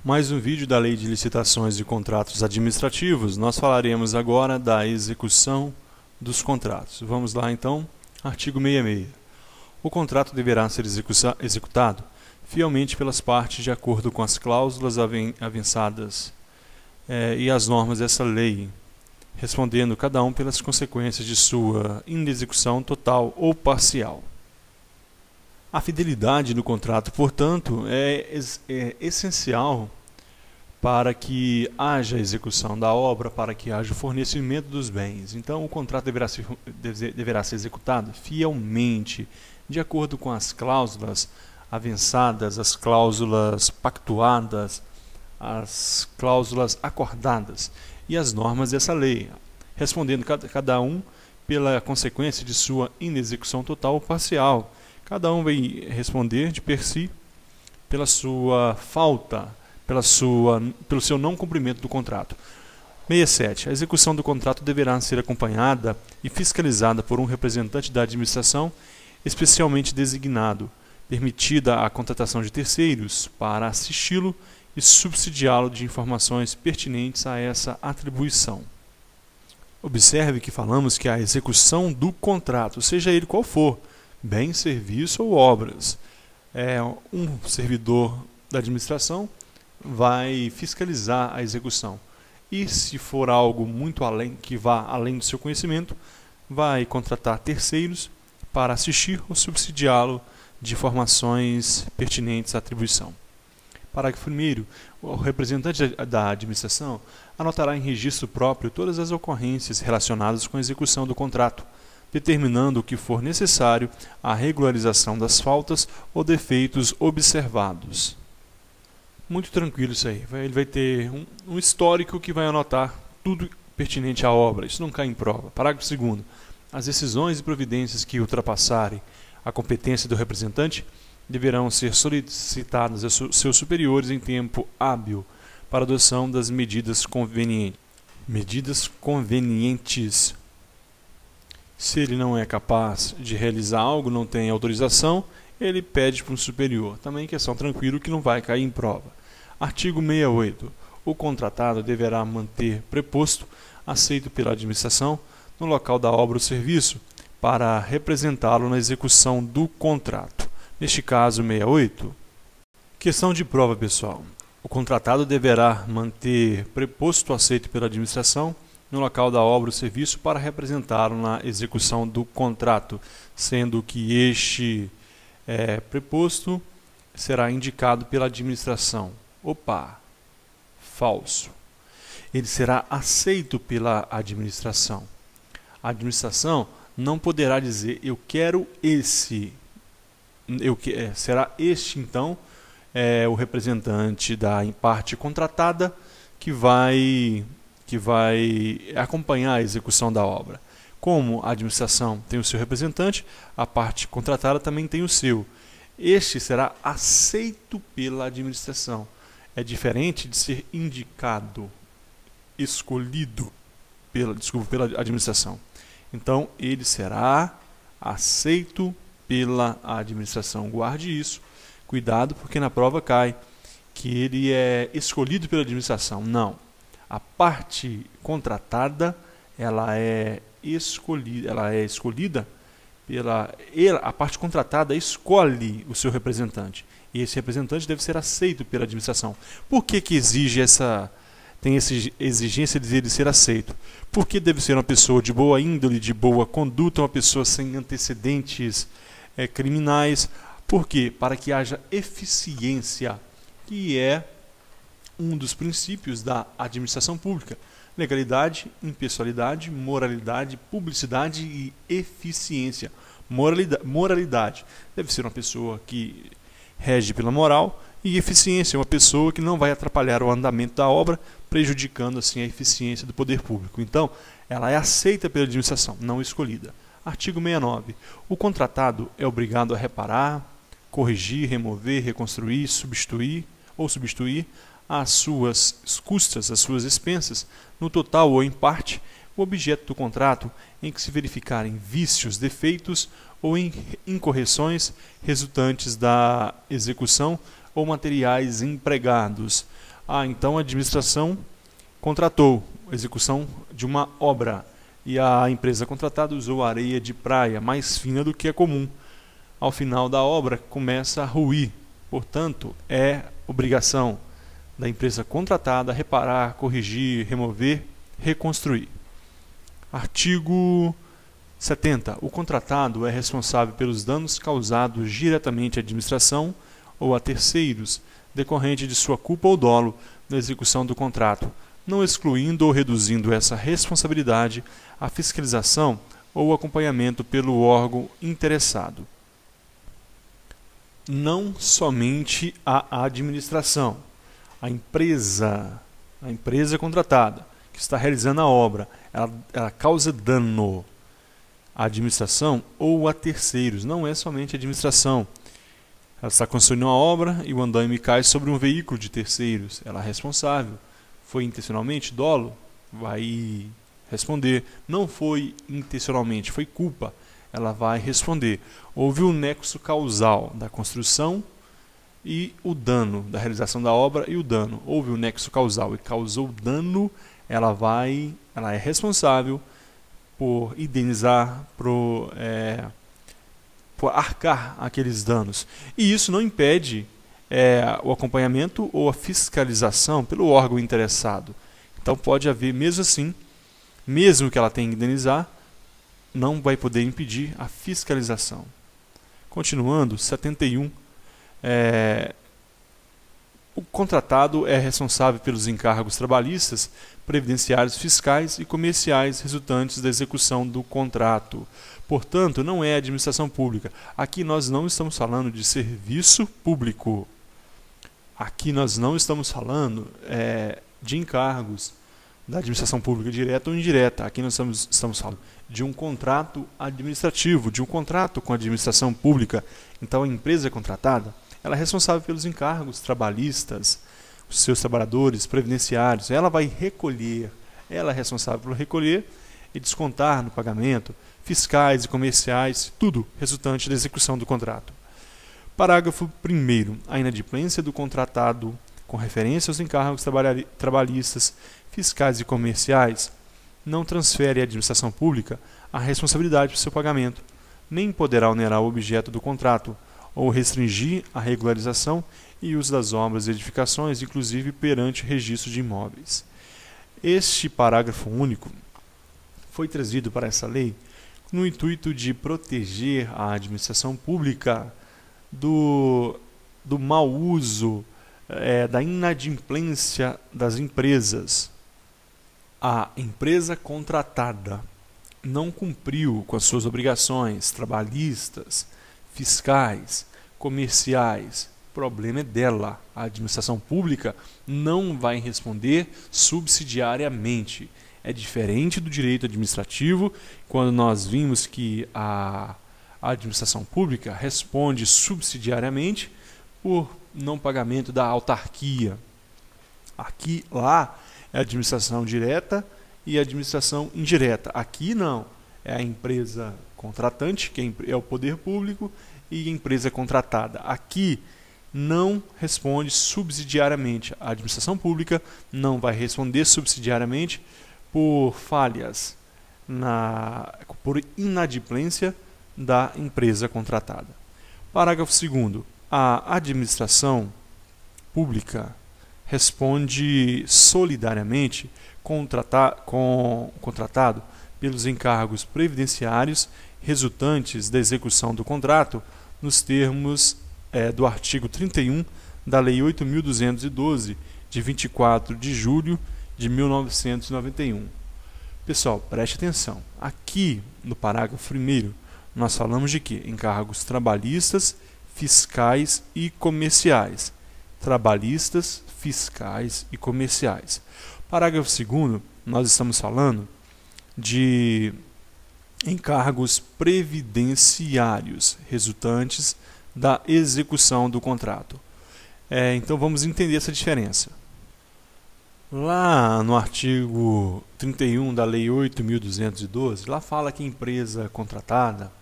Mais um vídeo da Lei de Licitações e Contratos Administrativos. Nós falaremos agora da execução dos contratos. Vamos lá então, artigo 66. O contrato deverá ser executado fielmente pelas partes de acordo com as cláusulas avançadas e as normas dessa lei, respondendo cada um pelas consequências de sua inexecução total ou parcial. A fidelidade no contrato, portanto, é essencial para que haja execução da obra, para que haja o fornecimento dos bens. Então, o contrato deverá ser executado fielmente, de acordo com as cláusulas avançadas, as cláusulas pactuadas, as cláusulas acordadas e as normas dessa lei, respondendo cada um pela consequência de sua inexecução total ou parcial. Cada um vai responder de per si pela sua falta, pelo seu não cumprimento do contrato. 67. A execução do contrato deverá ser acompanhada e fiscalizada por um representante da administração especialmente designado, permitida a contratação de terceiros para assisti-lo e subsidiá-lo de informações pertinentes a essa atribuição. Observe que falamos que a execução do contrato, seja ele qual for, bem, serviço ou obras, um servidor da administração vai fiscalizar a execução. E se for algo muito além, que vá além do seu conhecimento, vai contratar terceiros para assistir ou subsidiá-lo de informações pertinentes à atribuição. Parágrafo 1º. O representante da administração anotará em registro próprio todas as ocorrências relacionadas com a execução do contrato, determinando o que for necessário à regularização das faltas ou defeitos observados. Muito tranquilo isso aí. Ele vai ter um histórico que vai anotar tudo pertinente à obra. Isso não cai em prova. Parágrafo 2º. As decisões e providências que ultrapassarem a competência do representante deverão ser solicitadas a seus superiores em tempo hábil para adoção das medidas convenientes. Se ele não é capaz de realizar algo, não tem autorização, ele pede para um superior. Também questão tranquilo que não vai cair em prova. Artigo 68. O contratado deverá manter preposto, aceito pela administração, no local da obra ou serviço, para representá-lo na execução do contrato. Neste caso, 68. Questão de prova, pessoal. O contratado deverá manter preposto, aceito pela administração, no local da obra ou serviço para representá-lo na execução do contrato, sendo que este preposto será indicado pela administração. Opa! Falso. Ele será aceito pela administração. A administração não poderá dizer, eu quero esse. Será este, então, o representante da parte contratada que vai acompanhar a execução da obra. Como a administração tem o seu representante, a parte contratada também tem o seu. Este será aceito pela administração. É diferente de ser indicado, escolhido pela administração. Então, ele será aceito pela administração. Guarde isso. Cuidado, porque na prova cai que ele é escolhido pela administração. Não. A parte contratada, ela é escolhida a parte contratada escolhe o seu representante. E esse representante deve ser aceito pela administração. Por que tem essa exigência de ele ser aceito? Porque deve ser uma pessoa de boa índole, de boa conduta, uma pessoa sem antecedentes criminais. Por quê? Para que haja eficiência, que é um dos princípios da administração pública. Legalidade, impessoalidade, moralidade, publicidade e eficiência. Moralidade deve ser uma pessoa que rege pela moral, e eficiência, uma pessoa que não vai atrapalhar o andamento da obra, prejudicando assim a eficiência do poder público. Então, ela é aceita pela administração, não escolhida. Artigo 69. O contratado é obrigado a reparar, corrigir, remover, reconstruir, substituir às suas custas, às suas expensas, no total ou em parte, o objeto do contrato em que se verificarem vícios, defeitos ou incorreções resultantes da execução ou materiais empregados. Então a administração contratou a execução de uma obra e a empresa contratada usou areia de praia mais fina do que é comum. Ao final da obra começa a ruir, portanto é obrigação da empresa contratada reparar, corrigir, remover, reconstruir. Artigo 70. O contratado é responsável pelos danos causados diretamente à administração ou a terceiros, decorrente de sua culpa ou dolo na execução do contrato, não excluindo ou reduzindo essa responsabilidade à fiscalização ou acompanhamento pelo órgão interessado. Não somente a administração, a empresa contratada que está realizando a obra, ela causa dano à administração ou a terceiros, não é somente a administração. Ela está construindo uma obra e o andaime cai sobre um veículo de terceiros, ela é responsável. Foi intencionalmente dolo? Vai responder. Não foi intencionalmente, foi culpa. Ela vai responder. Houve um nexo causal da construção e o dano, da realização da obra e o dano. Houve um nexo causal e causou dano, ela é responsável por indenizar, por arcar aqueles danos. E isso não impede o acompanhamento ou a fiscalização pelo órgão interessado. Então pode haver, mesmo assim, mesmo que ela tenha que indenizar, não vai poder impedir a fiscalização. Continuando, 71. O contratado é responsável pelos encargos trabalhistas, previdenciários, fiscais e comerciais resultantes da execução do contrato. Portanto, não é a administração pública. Aqui nós não estamos falando de serviço público. Aqui nós não estamos falando de encargos da administração pública, direta ou indireta. Aqui nós estamos falando de um contrato administrativo, de um contrato com a administração pública. Então a empresa contratada, ela é responsável pelos encargos trabalhistas, os seus trabalhadores, previdenciários. Ela vai recolher, ela é responsável por recolher e descontar no pagamento, fiscais e comerciais, tudo resultante da execução do contrato. Parágrafo 1º. A inadimplência do contratado com referência aos encargos trabalhistas, fiscais e comerciais não transfere à administração pública a responsabilidade por seu pagamento, nem poderá onerar o objeto do contrato ou restringir a regularização e uso das obras e edificações, inclusive perante registro de imóveis. Este parágrafo único foi trazido para essa lei no intuito de proteger a administração pública do mau uso, da inadimplência das empresas. A empresa contratada não cumpriu com as suas obrigações trabalhistas, fiscais, comerciais. O problema é dela. A administração pública não vai responder subsidiariamente. É diferente do direito administrativo, quando nós vimos que a administração pública responde subsidiariamente por não pagamento da autarquia. Lá é a administração direta e a administração indireta. Aqui não, é a empresa contratante, que é o poder público, e a empresa contratada. Aqui não responde subsidiariamente. A administração pública não vai responder subsidiariamente por falhas, por inadimplência da empresa contratada. Parágrafo 2º. A administração pública responde solidariamente com o contratado pelos encargos previdenciários resultantes da execução do contrato nos termos do artigo 31 da Lei 8.212, de 24 de julho de 1991. Pessoal, preste atenção. Aqui no parágrafo 1º, nós falamos de quê? Encargos trabalhistas, fiscais e comerciais. Trabalhistas, fiscais e comerciais. Parágrafo 2º, nós estamos falando de encargos previdenciários resultantes da execução do contrato. Então vamos entender essa diferença. Lá no artigo 31 da Lei 8.212, lá fala que a empresa contratada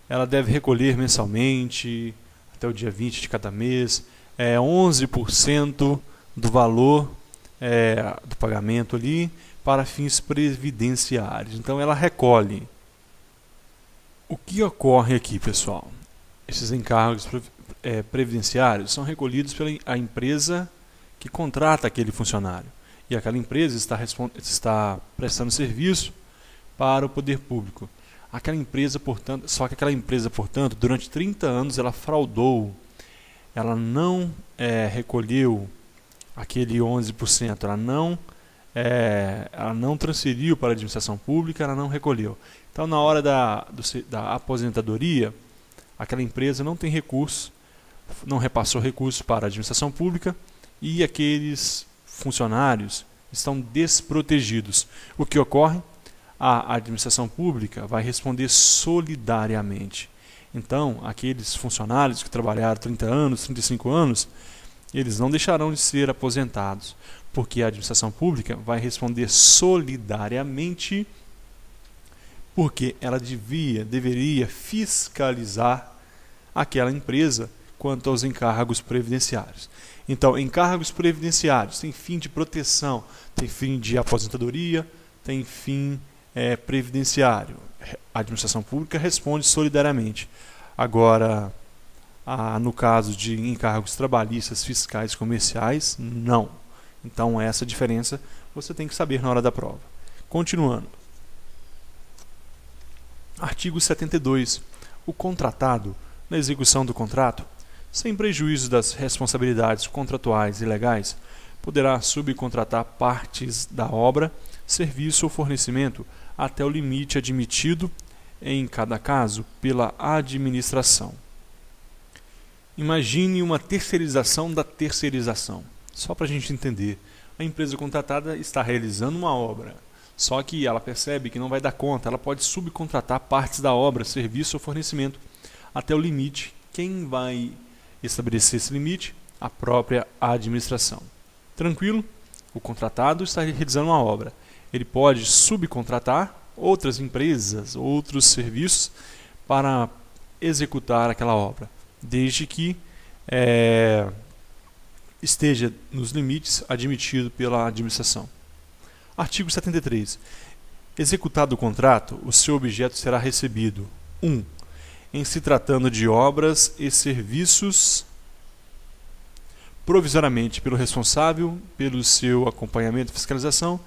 ela deve recolher mensalmente, até o dia 20 de cada mês, 11% do valor do pagamento ali para fins previdenciários. Então ela recolhe. O que ocorre aqui, pessoal? Esses encargos previdenciários são recolhidos pela empresa que contrata aquele funcionário. E aquela empresa está prestando serviço para o poder público. Aquela empresa, portanto, durante 30 anos ela fraudou, ela não recolheu aquele 11%, ela não transferiu para a administração pública, ela não recolheu. Então, na hora da aposentadoria, aquela empresa não tem recurso, não repassou recursos para a administração pública e aqueles funcionários estão desprotegidos. O que ocorre? A administração pública vai responder solidariamente. Então, aqueles funcionários que trabalharam 30 anos, 35 anos, eles não deixarão de ser aposentados, porque a administração pública vai responder solidariamente, porque ela deveria fiscalizar aquela empresa quanto aos encargos previdenciários. Então, encargos previdenciários têm fim de proteção, tem fim de aposentadoria, tem fim previdenciário. A administração pública responde solidariamente. Agora, no caso de encargos trabalhistas, fiscais, comerciais, não. Então, essa diferença você tem que saber na hora da prova. Continuando. Artigo 72. O contratado, na execução do contrato, sem prejuízo das responsabilidades contratuais e legais, poderá subcontratar partes da obra, serviço ou fornecimento até o limite admitido, em cada caso, pela administração. Imagine uma terceirização da terceirização. Só para a gente entender, a empresa contratada está realizando uma obra, só que ela percebe que não vai dar conta, ela pode subcontratar partes da obra, serviço ou fornecimento até o limite. Quem vai estabelecer esse limite? A própria administração. Tranquilo? O contratado está realizando uma obra. Ele pode subcontratar outras empresas, outros serviços para executar aquela obra, desde que esteja nos limites admitidos pela administração. Artigo 73. Executado o contrato, o seu objeto será recebido 1. Em se tratando de obras e serviços, provisoriamente pelo responsável pelo seu acompanhamento e fiscalização,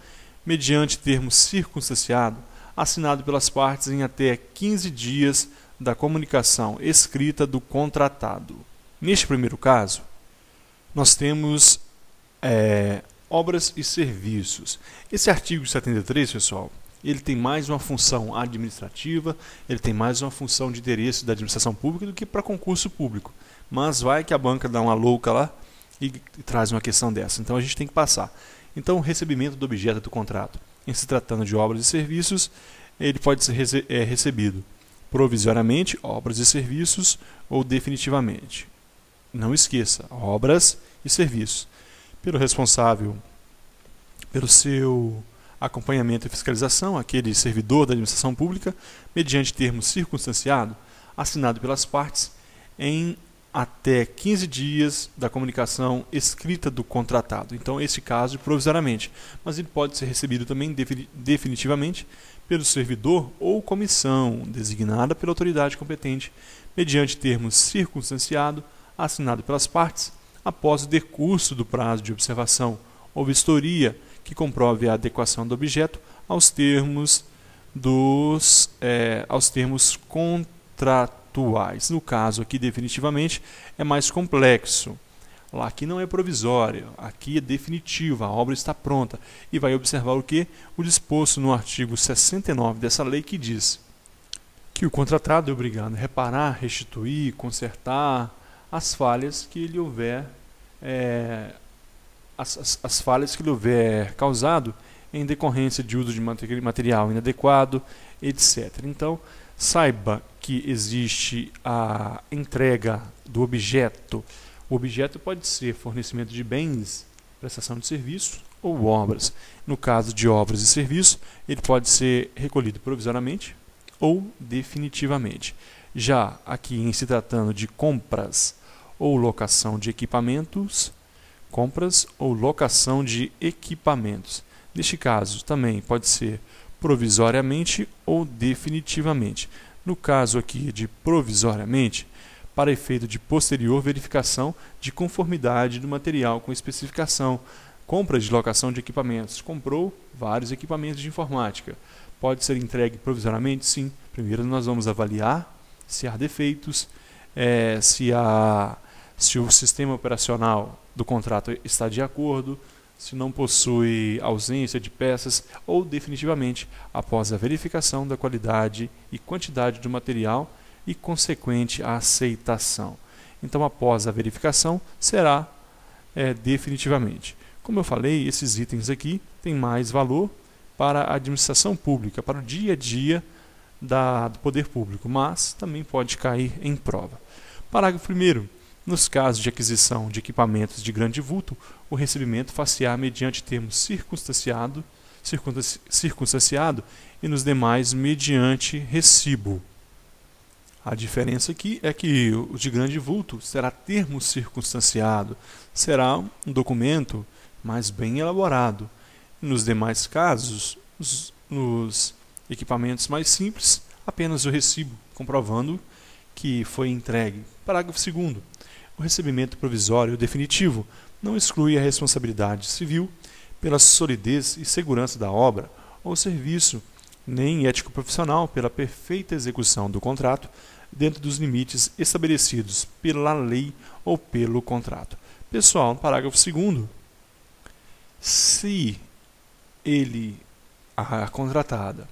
mediante termo circunstanciado, assinado pelas partes em até 15 dias da comunicação escrita do contratado. Neste primeiro caso, nós temos obras e serviços. Esse artigo 73, pessoal, ele tem mais uma função administrativa, ele tem mais uma função de interesse da administração pública do que para concurso público. Mas vai que a banca dá uma louca lá e traz uma questão dessa. Então a gente tem que passar. Então, o recebimento do objeto do contrato, em se tratando de obras e serviços, ele pode ser recebido provisoriamente, obras e serviços, ou definitivamente. Não esqueça, obras e serviços. Pelo responsável pelo seu acompanhamento e fiscalização, aquele servidor da administração pública, mediante termo circunstanciado, assinado pelas partes, em até 15 dias da comunicação escrita do contratado. Então, esse caso, provisoriamente. Mas ele pode ser recebido também definitivamente pelo servidor ou comissão designada pela autoridade competente, mediante termo circunstanciado, assinado pelas partes, após o decurso do prazo de observação ou vistoria que comprove a adequação do objeto aos termos contratuais. No caso aqui, definitivamente, é mais complexo. Lá aqui não é provisório, aqui é definitivo, a obra está pronta. E vai observar o que? O disposto no artigo 69 dessa lei, que diz que o contratado é obrigado a reparar, restituir, consertar as falhas que lhe houver as falhas que lhe houver causado em decorrência de uso de material inadequado, etc. Então, saiba que existe a entrega do objeto. O objeto pode ser fornecimento de bens, prestação de serviço ou obras. No caso de obras e serviços, ele pode ser recolhido provisoriamente ou definitivamente. Já aqui, em se tratando de compras ou locação de equipamentos, compras ou locação de equipamentos. Neste caso, também pode ser provisoriamente ou definitivamente. No caso aqui de provisoriamente, para efeito de posterior verificação de conformidade do material com especificação. Compra de locação de equipamentos. Comprou vários equipamentos de informática. Pode ser entregue provisoriamente? Sim. Primeiro nós vamos avaliar se há defeitos, se o sistema operacional do contrato está de acordo, se não possui ausência de peças ou definitivamente após a verificação da qualidade e quantidade do material e consequente aceitação. Então, após a verificação, será definitivamente. Como eu falei, esses itens aqui têm mais valor para a administração pública, para o dia a dia do poder público, mas também pode cair em prova. Parágrafo 1º. Nos casos de aquisição de equipamentos de grande vulto, o recebimento far-se-á mediante termo circunstanciado e nos demais mediante recibo. A diferença aqui é que o de grande vulto será termo circunstanciado, será um documento mais bem elaborado. Nos demais casos, nos equipamentos mais simples, apenas o recibo, comprovando que foi entregue. Parágrafo 2º. O recebimento provisório ou definitivo não exclui a responsabilidade civil pela solidez e segurança da obra ou serviço, nem ético-profissional pela perfeita execução do contrato dentro dos limites estabelecidos pela lei ou pelo contrato. Pessoal, no parágrafo 2º, se a contratada,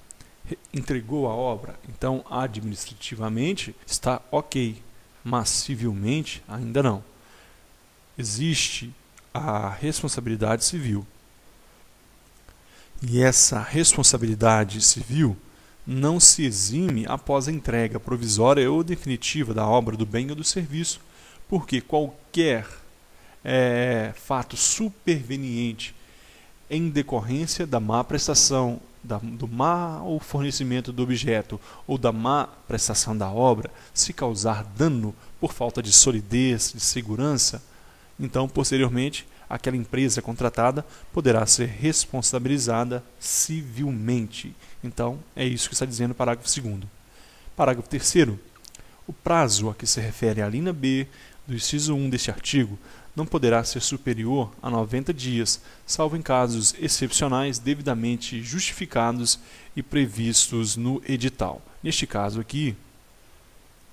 entregou a obra, então administrativamente está ok, mas civilmente ainda não. Existe a responsabilidade civil. E essa responsabilidade civil não se exime após a entrega provisória ou definitiva da obra, do bem ou do serviço, porque qualquer fato superveniente em decorrência da má prestação, do mau fornecimento do objeto ou da má prestação da obra, se causar dano por falta de solidez, de segurança, então, posteriormente, aquela empresa contratada poderá ser responsabilizada civilmente. Então, é isso que está dizendo o parágrafo 2º. Parágrafo 3º. O prazo a que se refere a linha B do inciso 1 deste artigo não poderá ser superior a 90 dias, salvo em casos excepcionais devidamente justificados e previstos no edital. Neste caso aqui,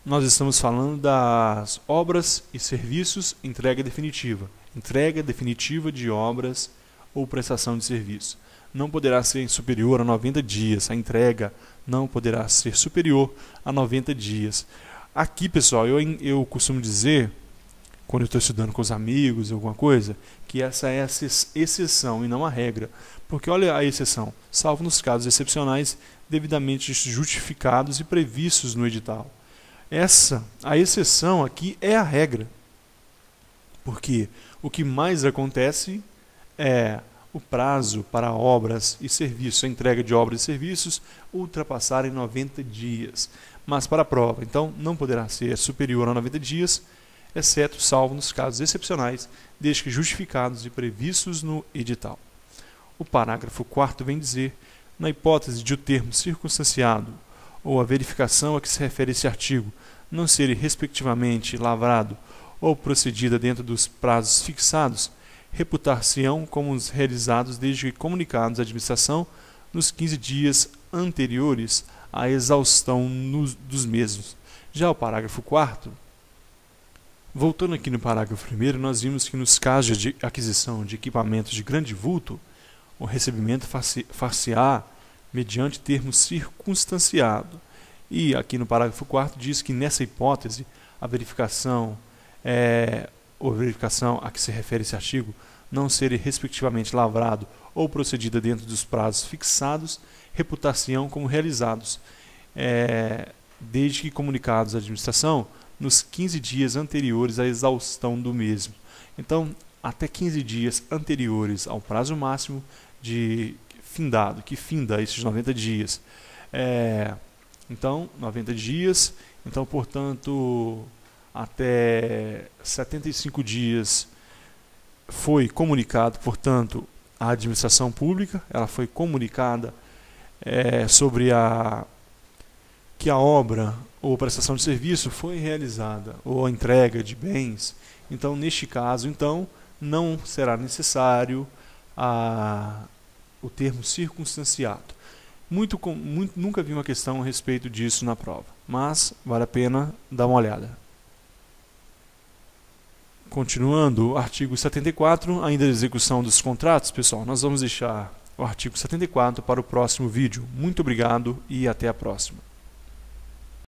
nós estamos falando das obras e serviços entrega definitiva. Entrega definitiva de obras ou prestação de serviço. Não poderá ser superior a 90 dias. A entrega não poderá ser superior a 90 dias. Aqui, pessoal, eu costumo dizer, quando eu estou estudando com os amigos, alguma coisa, que essa é a exceção e não a regra. Porque olha a exceção, salvo nos casos excepcionais devidamente justificados e previstos no edital. A exceção aqui é a regra. Porque o que mais acontece é o prazo para obras e serviços, a entrega de obras e serviços, ultrapassarem 90 dias. Mas para a prova, então, não poderá ser superior a 90 dias, exceto salvo nos casos excepcionais, desde que justificados e previstos no edital. O parágrafo 4º vem dizer, na hipótese de o termo circunstanciado ou a verificação a que se refere esse artigo não serem respectivamente lavrado ou procedida dentro dos prazos fixados, reputar-se-ão como os realizados desde que comunicados à administração nos 15 dias anteriores à exaustão dos mesmos. Já o parágrafo 4º, voltando aqui no parágrafo 1º, nós vimos que nos casos de aquisição de equipamentos de grande vulto, o recebimento far-se-á mediante termo circunstanciado. E aqui no parágrafo 4º diz que nessa hipótese a verificação a que se refere esse artigo não ser respectivamente lavrado ou procedida dentro dos prazos fixados, reputar-se-ão como realizados, desde que comunicados à administração nos 15 dias anteriores à exaustão do mesmo. Então, até 15 dias anteriores ao prazo máximo de findado, que finda esses 90 dias. Então, 90 dias, então, portanto, até 75 dias foi comunicado, portanto, à administração pública, ela foi comunicada sobre que a obra ou prestação de serviço foi realizada, ou a entrega de bens. Então, neste caso, então, não será necessário o termo circunstanciado. Nunca vi uma questão a respeito disso na prova, mas vale a pena dar uma olhada. Continuando, o artigo 74, ainda a execução dos contratos, pessoal, nós vamos deixar o artigo 74 para o próximo vídeo. Muito obrigado e até a próxima.